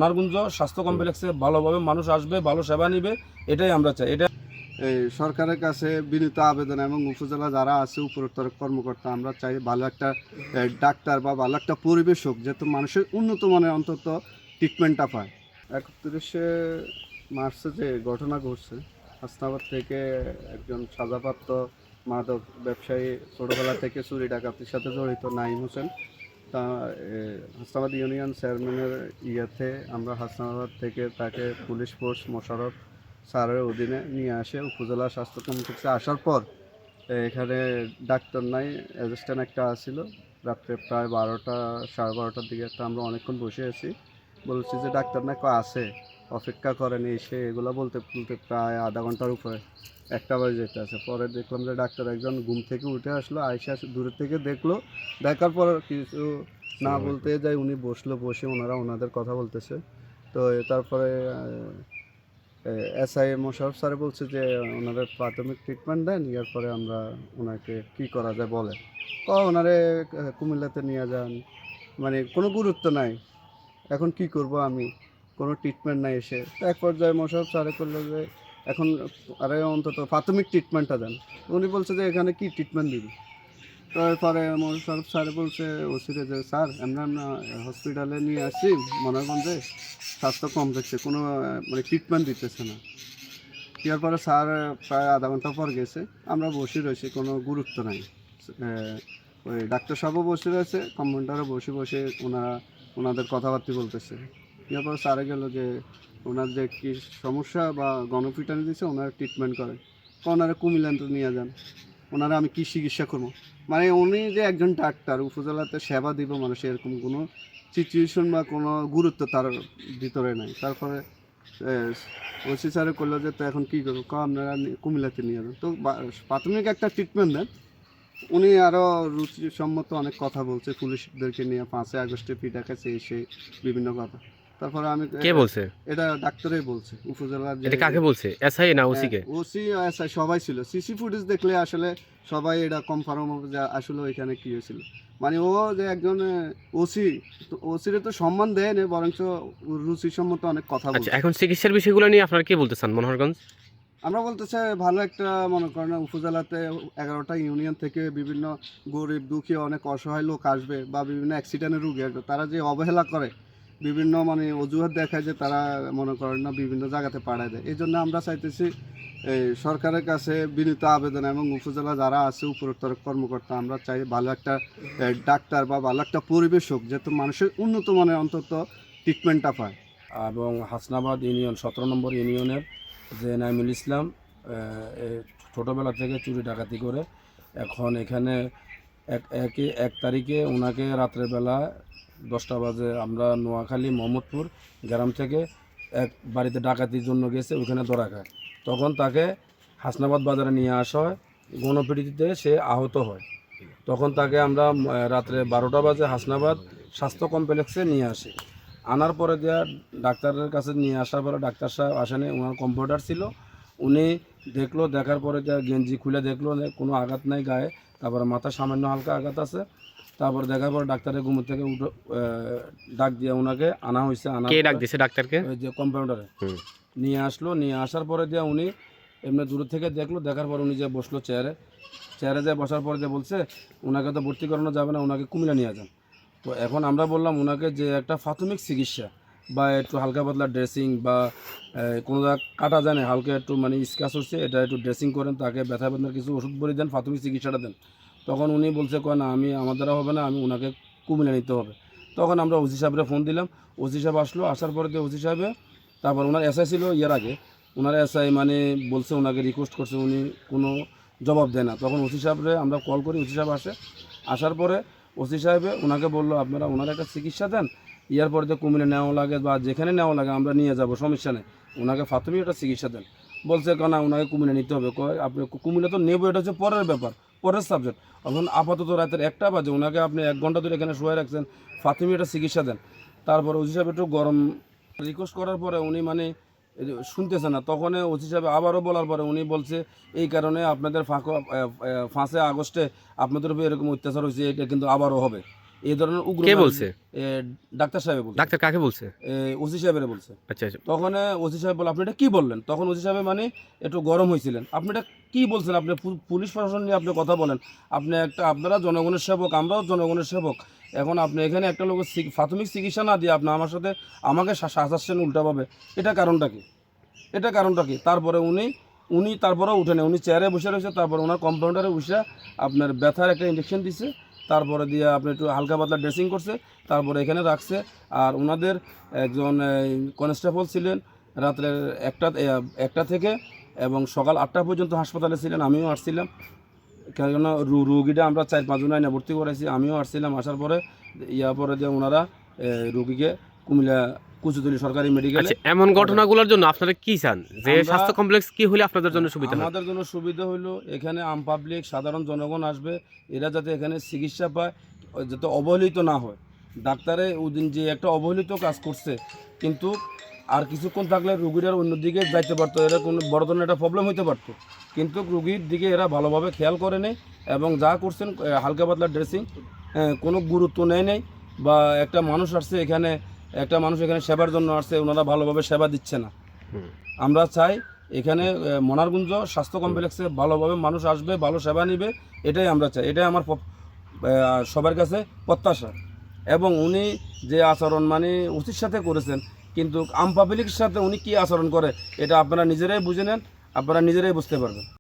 সোনারগঞ্জ স্বাস্থ্য কমপ্লেক্সে ভালোভাবে মানুষ আসবে, ভালো সেবা নিবে, এটাই আমরা চাই। এটা এই সরকারের কাছে বিনীত আবেদন এবং উপজেলা যারা আছে উপরোক্ত কর্মকর্তা, আমরা চাই ভালো একটা ডাক্তার বা ভালো একটা পরিবেশ হোক, যাতে মানুষের উন্নত মানের অন্তত ট্রিটমেন্টটা পায়। 31শে মার্চে যে ঘটনা ঘটছে, হাসনাবাদ থেকে একজন সাজাপ্রাপ্ত মাদক ব্যবসায়ী, ছোটোবেলা থেকে চুরি ডাকাতির সাথে জড়িত নাইম হোসেন, তা হাসনাবাদ ইউনিয়ন চেয়ারম্যানের ইয়েতে আমরা হাসনাবাদ থেকে তাকে পুলিশ ফোর্স মোশাররফ স্যারের অধীনে নিয়ে আসে উপজেলা স্বাস্থ্য কমপ্লেক্সে। আসার পর এখানে ডাক্তার নাই, অ্যাসিস্ট্যান্ট একটা আসছিল। রাত্রে প্রায় 12টা সাড়ে 12টার দিকে একটা আমরা অনেকক্ষণ বসে আছি, বলছি যে ডাক্তার না আছে, অপেক্ষা করেন। এসে এগুলো বলতে বলতে প্রায় আধা ঘন্টার উপরে 1টা বাজে যেতে আছে। পরে দেখলাম যে ডাক্তার একজন ঘুম থেকে উঠে আসলো, আইসা দূরের থেকে দেখলো, দেখার পর কিছু না বলতে যাই উনি বসে ওনারা ওনাদের কথা বলতেছে। তো তারপরে এসআই মোশাররফ স্যার বলছে যে ওনাদের প্রাথমিক ট্রিটমেন্ট দেন, এরপরে আমরা ওনাকে কি করা যায় বলে ওনারে কুমিল্লাতে নিয়ে যান, মানে কোনো গুরুত্ব নাই। এখন কি করব আমি, কোনো ট্রিটমেন্ট নাই। এসে এক পর্যায়ে মোশাররফ স্যারে করলো যে এখন আরে অন্তত প্রাথমিক ট্রিটমেন্টটা দেন। উনি বলছে যে এখানে কি ট্রিটমেন্ট দিবি। তারপরে মোশাররফ স্যার বলছে ওসিরে যে স্যার আমরা হসপিটালে নিয়ে আসছি মনোরগঞ্জে স্বাস্থ্য কমপ্লেক্সে, কোনো মানে ট্রিটমেন্ট দিতেছে না। দেওয়ার পরে স্যার প্রায় আধা ঘন্টা পর গেছে, আমরা বসে রয়েছি, কোনো গুরুত্ব নাই। ওই ডাক্তার সাহেবও বসে রয়েছে, কম্পাউন্ডারও বসে ওনাদের কথাবার্তা বলতেছে। দেওয়ার পর স্যারে গেল যে ওনার যে কী সমস্যা বা গণপিটানি দিচ্ছে ওনারা ট্রিটমেন্ট করে, ওনারা কুমিল্লাতে নিয়ে যান, ওনারা আমি কী চিকিৎসা করবো। মানে উনি যে একজন ডাক্তার উপজেলাতে সেবা দিব মানুষ, এরকম কোনো সিচুয়েশন বা কোনো গুরুত্ব তার ভিতরে নাই। তারপরে ওসি স্যারে করলো যে তো এখন কী করবো, আপনারা কুমিল্লাতে নিয়ে যান, তো প্রাথমিক একটা ট্রিটমেন্ট দেন। উনি আরও রুচিসম্মত অনেক কথা বলছে, পুলিশদেরকে নিয়ে 5ই আগস্টে পিটা খাচ্ছে এসে বিভিন্ন কথা। তারপরে আমি কে বলছে? এটা ডাক্তারই বলছে, উপজেলার। এটা কাকে বলছে? এসআই না ওসি কে? ওসি এসআই সবাই ছিল। সিসি ফুটেজ দেখলে আসলে সবাই এটা কনফার্ম হবে যে আসলে ওইখানে কী হয়েছিল। মানে ও যে একজন ওসি, তো ওসিরে তো সম্মান দেয় না, বরঞ্চ রুচিসম্মত অনেক কথা বলছে। আচ্ছা, এখন চিকিৎসার বিষয়গুলো নিয়ে আপনারা কি বলতে চান মনোহরগঞ্জ? আমরা বলতে চাই ভালো একটা মনে করেন উপজেলাতে 11টা ইউনিয়ন থেকে বিভিন্ন গরিব দুঃখী অনেক অসহায় লোক আসবে বা বিভিন্ন অ্যাক্সিডেন্টের রোগী আসবে, তারা যে অবহেলা করে, বিভিন্ন মানে অজুহাত দেখায় যে তারা মনে করেন না বিভিন্ন জায়গাতে পাঠায় দেয়। এই জন্য আমরা চাইতেছি এই সরকারের কাছে বিনীত আবেদন এবং উপজেলা যারা আছে উপরোক্ত কর্মকর্তা, আমরা চাই ভালো একটা ডাক্তার বা ভালো একটা পরিবেশ হোক, যাতে মানুষের উন্নত মানের অন্তত ট্রিটমেন্টটা পায়। এবং হাসনাবাদ ইউনিয়ন 17 নম্বর ইউনিয়নের যে নাইমুল ইসলাম ছোটোবেলা থেকে চুরি ডাকাতি করে, এখন এখানে 1 তারিখে ওনাকে রাত্রেবেলা 10টা বাজে আমরা নোয়াখালী মোহাম্মদপুর গ্রাম থেকে এক বাড়িতে ডাকাতির জন্য গেছে, ওইখানে ধরা খায়। তখন তাকে হাসনাবাদ বাজারে নিয়ে আসা হয়, গণপিটুনিতে সে আহত হয়। তখন তাকে আমরা রাত্রে 12টা বাজে হাসনাবাদ স্বাস্থ্য কমপ্লেক্সে নিয়ে আসি। আনার পরে দেওয়া ডাক্তারের কাছে নিয়ে আসার পরে ডাক্তার সাহেব আসেনি, ওনার কম্পিউটার ছিল, উনি দেখলো, দেখার পরে দেওয়া গেঞ্জি খুলে দেখলো কোনো আঘাত নাই গায়ে, তারপরে মাথা সামান্য হালকা আঘাত আছে। তারপর দেখার পর ডাক্তারের ঘুম থেকে উঠে ডাক দিয়ে ওনাকে আনা হয়েছে। কে ডাক দিয়েছে ডাক্তারকে? ওই যে কম্পাউন্ডারে নিয়ে আসলো, নিয়ে আসার পরে দিয়ে উনি এমনি দূর থেকে দেখলো, দেখার পর উনি যে বসলো চেয়ারে যে বসার পরে যে বলছে ওনাকে তো ভর্তি করানো যাবে না, ওনাকে কুমিল্লা নিয়ে যান। তো এখন আমরা বললাম ওনাকে যে একটা প্রাথমিক চিকিৎসা বা একটু হালকা পাতলা ড্রেসিং বা কোনো জায়গা কাটা যায় না, হালকা একটু মানে স্ক্র্যাচ হচ্ছে, এটা একটু ড্রেসিং করেন, তাকে ব্যথা বেদনার কিছু ওষুধ বলে দেন, প্রাথমিক চিকিৎসাটা দেন। তখন উনি বলছে কয় না, আমার দ্বারা হবে না, আমি ওনাকে কুমিল্লা নিতে হবে। তখন আমরা ওসি সাহেবরে ফোন দিলাম, ওসি সাহেব আসলো, আসার পরে ওসি সাহেবে তারপর ওনার এসআই ছিল ইয়ার আগে, ওনার এসআই মানে বলছে ওনাকে রিকোয়েস্ট করছে, উনি কোনো জবাব দেয় না। তখন ওসি সাহেবরে আমরা কল করি, ওসি সাহেব আসে। আসার পরে ওসি সাহেবে ওনাকে বললো আপনারা ওনার একটা চিকিৎসা দেন, ইয়ার পরে কুমিল্লা নেওয়া লাগে বা যেখানে নেওয়া লাগে আমরা নিয়ে যাব, সমস্যা নেই, ওনাকে প্রাথমিক একটা চিকিৎসা দেন। বলছে কেন ওনাকে কুমিল্লা নিতে হবে, আপনি কুমিল্লা তো নেবো, এটা হচ্ছে পরের ব্যাপার, পরের সাবজেক্ট। এখন আপাতত রাতের 1টা বাজে, ওনাকে আপনি 1 ঘন্টা ধরে এখানে শুয়ে রাখছেন, প্রাথমিক একটা চিকিৎসা দেন। তারপর ওসি সাহেব একটু গরম রিকোয়েস্ট করার পরে উনি মানে শুনতেছে না। তখন ওসি সাহেব আবারও বলার পরে উনি বলছে এই কারণে আপনাদের 5 আগস্টে আপনাদের উপর এরকম অত্যাচার হয়েছে, এটা কিন্তু আবারও হবে। এই ধরনের উগ্র কে বলছে? ডাক্তার সাহেব বলছে, ডাক্তার কাকে বলছে? ওসি সাহেবের বলছে। আচ্ছা আচ্ছা। তখন ওসি সাহেব বলে আপনি এটা কি বললেন, তখন ওসি সাহেব মানে একটু গরম হয়েছিলেন, আপনি এটা কি বলছেন, আপনি পুলিশ প্রশাসন নিয়ে আপনি কথা বলেন, আপনি আপনারা জনগণের সেবক, আমরাও জনগণের সেবক, এখন আপনি এখানে একটা লোকের প্রাথমিক চিকিৎসা না দিয়ে আপনি আমার সাথে আমাকে শাসাচ্ছেন উল্টাভাবে, এটা কারণটা কি, এটা কারণটা কি? তারপরে উনি তারপরেও উঠে নেই, উনি চেয়ারে বসে রয়েছে, তারপরে ওনার কম্পাউন্ডারে বসে আপনার ব্যথার একটা ইঞ্জেকশন দিছে, তারপরে দিয়ে আপনি একটু হালকা পাতলা ড্রেসিং করছে, তারপরে এখানে রাখছে। আর ওনাদের একজন কনস্টেবল ছিলেন রাত্রে 1টা থেকে এবং সকাল 8টা পর্যন্ত হাসপাতালে ছিলেন, আমিও আসছিলাম, কেননা রুগীটা আমরা 4-5 জন আইনা ভর্তি করেছি, আমিও আসছিলাম। আসার পরে পরে দিয়ে ওনারা রুগীকে কুমিল্লা কুচুতলি সরকারি মেডিকেলে। আচ্ছা, এমন ঘটনাগুলোর জন্য আপনারা কি চান, যে আমরা- স্বাস্থ্য কমপ্লেক্স কি হলে আপনাদের জন্য সুবিধা হয়? আমাদের জন্য সুবিধা হলো এখানে আম পাবলিক সাধারণ জনগণ আসবে, এরা যাতে এখানে চিকিৎসা পায়, যাতে অবহেলিত না হয়। ডাক্তারে ওদিন যে একটা অবহেলিত কাজ করছে, কিন্তু আর কিছুক্ষণ থাকলে রুগীরা অন্যদিকে যাইতে পারতো, এরা কোনো বড় ধরনের একটা প্রবলেম হইতে পারতো, কিন্তু রুগীর দিকে এরা ভালোভাবে খেয়াল করে নেই এবং যা করছেন হালকা পাতলা ড্রেসিং, কোনো গুরুত্ব নেই। বা একটা মানুষ আসছে এখানে, একটা মানুষ এখানে সেবার জন্য আসছে, ওনারা ভালোভাবে সেবা দিচ্ছে না। হুম। আমরা চাই এখানে মনারগুঞ্জ স্বাস্থ্য কমপ্লেক্সে ভালোভাবে মানুষ আসবে, ভালো সেবা নিবে, এটাই আমরা চাই, এটাই আমার সবার কাছে প্রত্যাশা। এবং উনি যে আচরণ মানে ওসির সাথে করেছেন, কিন্তু আম পাবলিকের সাথে উনি কী আচরণ করে এটা আপনারা নিজেরাই বুঝে নেন, আপনারা নিজেরাই বুঝতে পারবেন।